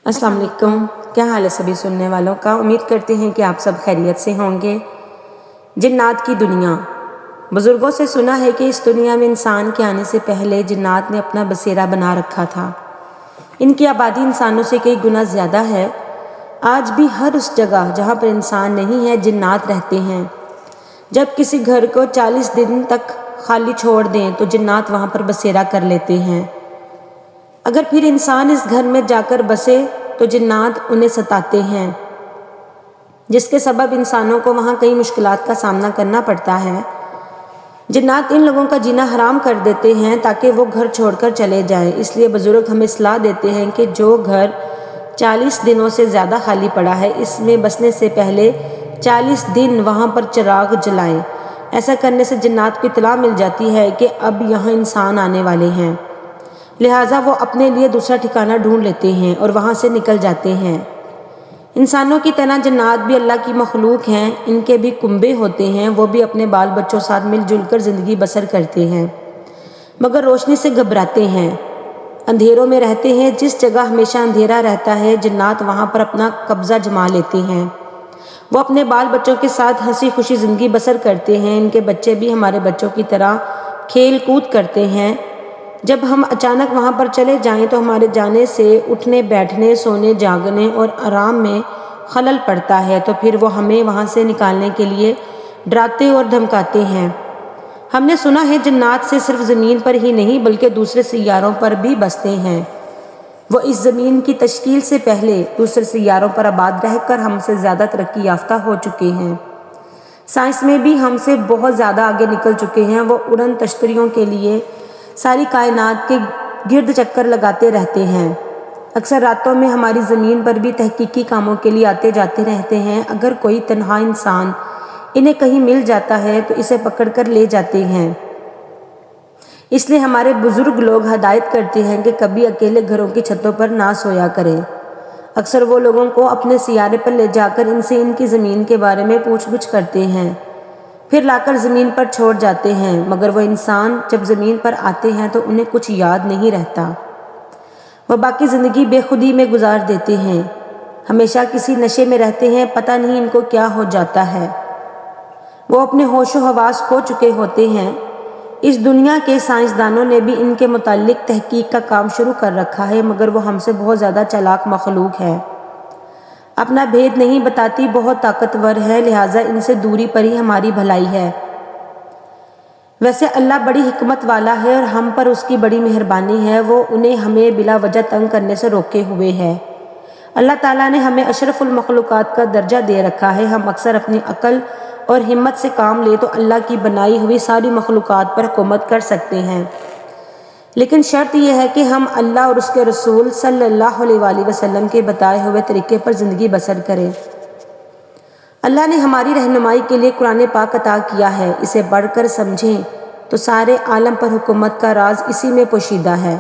السلام علیکم، کیا حال ہے سبھی سننے والوں کا؟ امید کرتے ہیں کہ آپ سب خیریت سے ہوں گے۔ جنات کی دنیا۔ بزرگوں سے سنا ہے کہ اس دنیا میں انسان کے آنے سے پہلے جنات نے اپنا بسیرا بنا رکھا تھا۔ ان کی آبادی انسانوں سے کئی گنا زیادہ ہے۔ آج بھی ہر اس جگہ جہاں پر انسان نہیں ہے جنات رہتے ہیں۔ جب کسی گھر کو 40 دن تک خالی چھوڑ دیں تو جنات وہاں پر بسیرا کر لیتے ہیں۔ اگر پھر انسان اس گھر میں جا کر بسے تو جنات انہیں ستاتے ہیں، جس کے سبب انسانوں کو وہاں کئی مشکلات کا سامنا کرنا پڑتا ہے۔ جنات ان لوگوں کا جینا حرام کر دیتے ہیں تاکہ وہ گھر چھوڑ کر چلے جائیں۔ اس لیے بزرگ ہمیں صلاح دیتے ہیں کہ جو گھر 40 دنوں سے زیادہ خالی پڑا ہے اس میں بسنے سے پہلے 40 دن وہاں پر چراغ جلائیں۔ ایسا کرنے سے جنات کو اطلاع مل جاتی ہے کہ اب یہاں انسان آنے والے ہیں، لہٰذا وہ اپنے لیے دوسرا ٹھکانہ ڈھونڈ لیتے ہیں اور وہاں سے نکل جاتے ہیں۔ انسانوں کی طرح جنات بھی اللہ کی مخلوق ہیں، ان کے بھی کنبے ہوتے ہیں، وہ بھی اپنے بال بچوں ساتھ مل جل کر زندگی بسر کرتے ہیں، مگر روشنی سے گھبراتے ہیں، اندھیروں میں رہتے ہیں۔ جس جگہ ہمیشہ اندھیرا رہتا ہے جنات وہاں پر اپنا قبضہ جما لیتے ہیں۔ وہ اپنے بال بچوں کے ساتھ ہنسی خوشی زندگی بسر کرتے ہیں۔ ان کے بچے بھی ہمارے بچوں کی طرح کھیل کود کرتے ہیں۔ جب ہم اچانک وہاں پر چلے جائیں تو ہمارے جانے سے اٹھنے بیٹھنے سونے جاگنے اور آرام میں خلل پڑتا ہے، تو پھر وہ ہمیں وہاں سے نکالنے کے لیے ڈراتے اور دھمکاتے ہیں۔ ہم نے سنا ہے جنات سے صرف زمین پر ہی نہیں بلکہ دوسرے سیاروں پر بھی بستے ہیں۔ وہ اس زمین کی تشکیل سے پہلے دوسرے سیاروں پر آباد رہ کر ہم سے زیادہ ترقی یافتہ ہو چکے ہیں۔ سائنس میں بھی ہم سے بہت زیادہ آگے نکل چکے ہیں۔ وہ اڑن تشتریوں کے لیے ساری کائنات کے گرد چکر لگاتے رہتے ہیں۔ اکثر راتوں میں ہماری زمین پر بھی تحقیقی کاموں کے لیے آتے جاتے رہتے ہیں۔ اگر کوئی تنہا انسان انہیں کہیں مل جاتا ہے تو اسے پکڑ کر لے جاتے ہیں۔ اس لیے ہمارے بزرگ لوگ ہدایت کرتے ہیں کہ کبھی اکیلے گھروں کی چھتوں پر نہ سویا کریں۔ اکثر وہ لوگوں کو اپنے سیارے پر لے جا کر ان سے ان کی زمین کے بارے میں پوچھ گچھ کرتے ہیں، پھر لا کر زمین پر چھوڑ جاتے ہیں، مگر وہ انسان جب زمین پر آتے ہیں تو انہیں کچھ یاد نہیں رہتا۔ وہ باقی زندگی بے خودی میں گزار دیتے ہیں، ہمیشہ کسی نشے میں رہتے ہیں، پتہ نہیں ان کو کیا ہو جاتا ہے۔ وہ اپنے ہوش و حواس کھو چکے ہوتے ہیں۔ اس دنیا کے سائنسدانوں نے بھی ان کے متعلق تحقیق کا کام شروع کر رکھا ہے، مگر وہ ہم سے بہت زیادہ چالاک مخلوق ہے، اپنا بھید نہیں بتاتی، بہت طاقتور ہے، لہٰذا ان سے دوری پر ہی ہماری بھلائی ہے۔ ویسے اللہ بڑی حکمت والا ہے اور ہم پر اس کی بڑی مہربانی ہے، وہ انہیں ہمیں بلا وجہ تنگ کرنے سے روکے ہوئے ہے۔ اللہ تعالیٰ نے ہمیں اشرف المخلوقات کا درجہ دے رکھا ہے۔ ہم اکثر اپنی عقل اور ہمت سے کام لے تو اللہ کی بنائی ہوئی ساری مخلوقات پر حکومت کر سکتے ہیں، لیکن شرط یہ ہے کہ ہم اللہ اور اس کے رسول صلی اللہ علیہ وآلہ وسلم کے بتائے ہوئے طریقے پر زندگی بسر کریں۔ اللہ نے ہماری رہنمائی کے لیے قرآن پاک عطا کیا ہے، اسے پڑھ کر سمجھیں تو سارے عالم پر حکومت کا راز اسی میں پوشیدہ ہے۔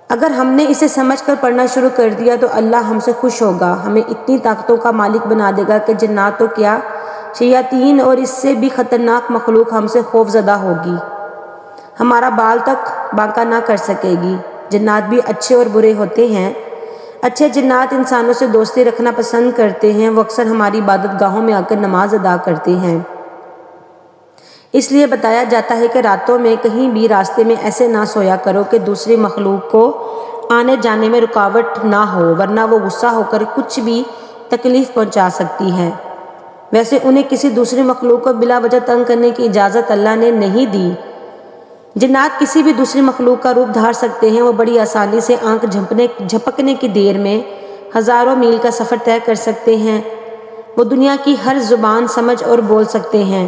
اگر ہم نے اسے سمجھ کر پڑھنا شروع کر دیا تو اللہ ہم سے خوش ہوگا، ہمیں اتنی طاقتوں کا مالک بنا دے گا کہ جنات تو کیا شیاطین اور اس سے بھی خطرناک مخلوق ہم سے خوف زدہ ہوگی، ہمارا بال تک بانکا نہ کر سکے گی۔ جنات بھی اچھے اور برے ہوتے ہیں۔ اچھے جنات انسانوں سے دوستی رکھنا پسند کرتے ہیں، وہ اکثر ہماری عبادت گاہوں میں آ کر نماز ادا کرتے ہیں۔ اس لیے بتایا جاتا ہے کہ راتوں میں کہیں بھی راستے میں ایسے نہ سویا کرو کہ دوسری مخلوق کو آنے جانے میں رکاوٹ نہ ہو، ورنہ وہ غصہ ہو کر کچھ بھی تکلیف پہنچا سکتی ہے۔ ویسے انہیں کسی دوسری مخلوق کو بلا وجہ تنگ کرنے کی اجازت اللہ نے نہیں دی۔ جنات کسی بھی دوسری مخلوق کا روپ دھار سکتے ہیں، وہ بڑی آسانی سے آنکھ جھپکنے کی دیر میں ہزاروں میل کا سفر طے کر سکتے ہیں۔ وہ دنیا کی ہر زبان سمجھ اور بول سکتے ہیں۔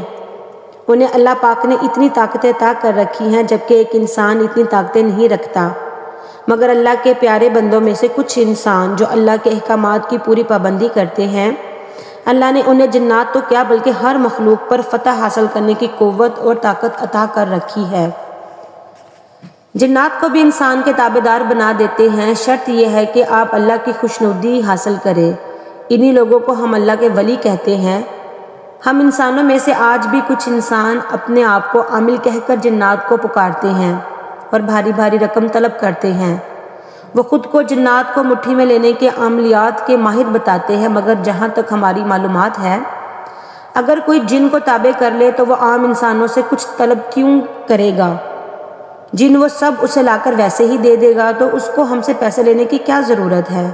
انہیں اللہ پاک نے اتنی طاقتیں عطا کر رکھی ہیں جبکہ ایک انسان اتنی طاقتیں نہیں رکھتا، مگر اللہ کے پیارے بندوں میں سے کچھ انسان جو اللہ کے احکامات کی پوری پابندی کرتے ہیں، اللہ نے انہیں جنات تو کیا بلکہ ہر مخلوق پر فتح حاصل کرنے کی قوت اور طاقت عطا کر رکھی ہے۔ جنات کو بھی انسان کے تابعدار بنا دیتے ہیں، شرط یہ ہے کہ آپ اللہ کی خوشنودی حاصل کریں۔ انہی لوگوں کو ہم اللہ کے ولی کہتے ہیں۔ ہم انسانوں میں سے آج بھی کچھ انسان اپنے آپ کو عامل کہہ کر جنات کو پکارتے ہیں اور بھاری بھاری رقم طلب کرتے ہیں۔ وہ خود کو جنات کو مٹھی میں لینے کے عملیات کے ماہر بتاتے ہیں، مگر جہاں تک ہماری معلومات ہے اگر کوئی جن کو تابع کر لے تو وہ عام انسانوں سے کچھ طلب کیوں کرے گا؟ جن وہ سب اسے لا کر ویسے ہی دے دے گا، تو اس کو ہم سے پیسے لینے کی کیا ضرورت ہے؟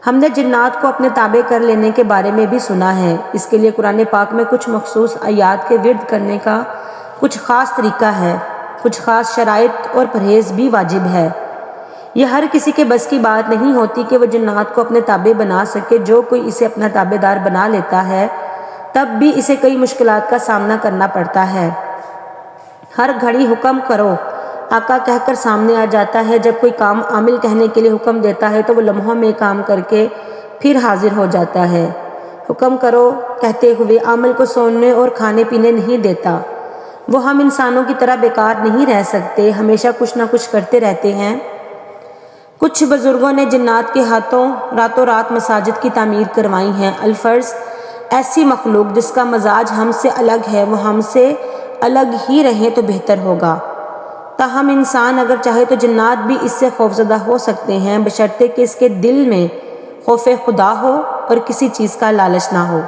ہم نے جنات کو اپنے تابع کر لینے کے بارے میں بھی سنا ہے، اس کے لیے قرآن پاک میں کچھ مخصوص آیات کے ورد کرنے کا کچھ خاص طریقہ ہے، کچھ خاص شرائط اور پرہیز بھی واجب ہے۔ یہ ہر کسی کے بس کی بات نہیں ہوتی کہ وہ جنات کو اپنے تابع بنا سکے۔ جو کوئی اسے اپنا تابع دار بنا لیتا ہے تب بھی اسے کئی مشکلات کا سامنا کرنا پڑتا ہے۔ ہر گھڑی حکم کرو آقا کہہ کر سامنے آ جاتا ہے، جب کوئی کام عامل کہنے کے لیے حکم دیتا ہے تو وہ لمحوں میں کام کر کے پھر حاضر ہو جاتا ہے۔ حکم کرو کہتے ہوئے عامل کو سونے اور کھانے پینے نہیں دیتا۔ وہ ہم انسانوں کی طرح بیکار نہیں رہ سکتے، ہمیشہ کچھ نہ کچھ کرتے رہتے ہیں۔ کچھ بزرگوں نے جنات کے ہاتھوں راتوں رات مساجد کی تعمیر کروائی ہیں۔ الفرض ایسی مخلوق جس کا مزاج ہم سے الگ ہے وہ ہم سے الگ ہی رہیں تو بہتر ہوگا۔ تاہم انسان اگر چاہے تو جنات بھی اس سے خوفزدہ ہو سکتے ہیں، بشرطے کہ اس کے دل میں خوف خدا ہو اور کسی چیز کا لالچ نہ ہو۔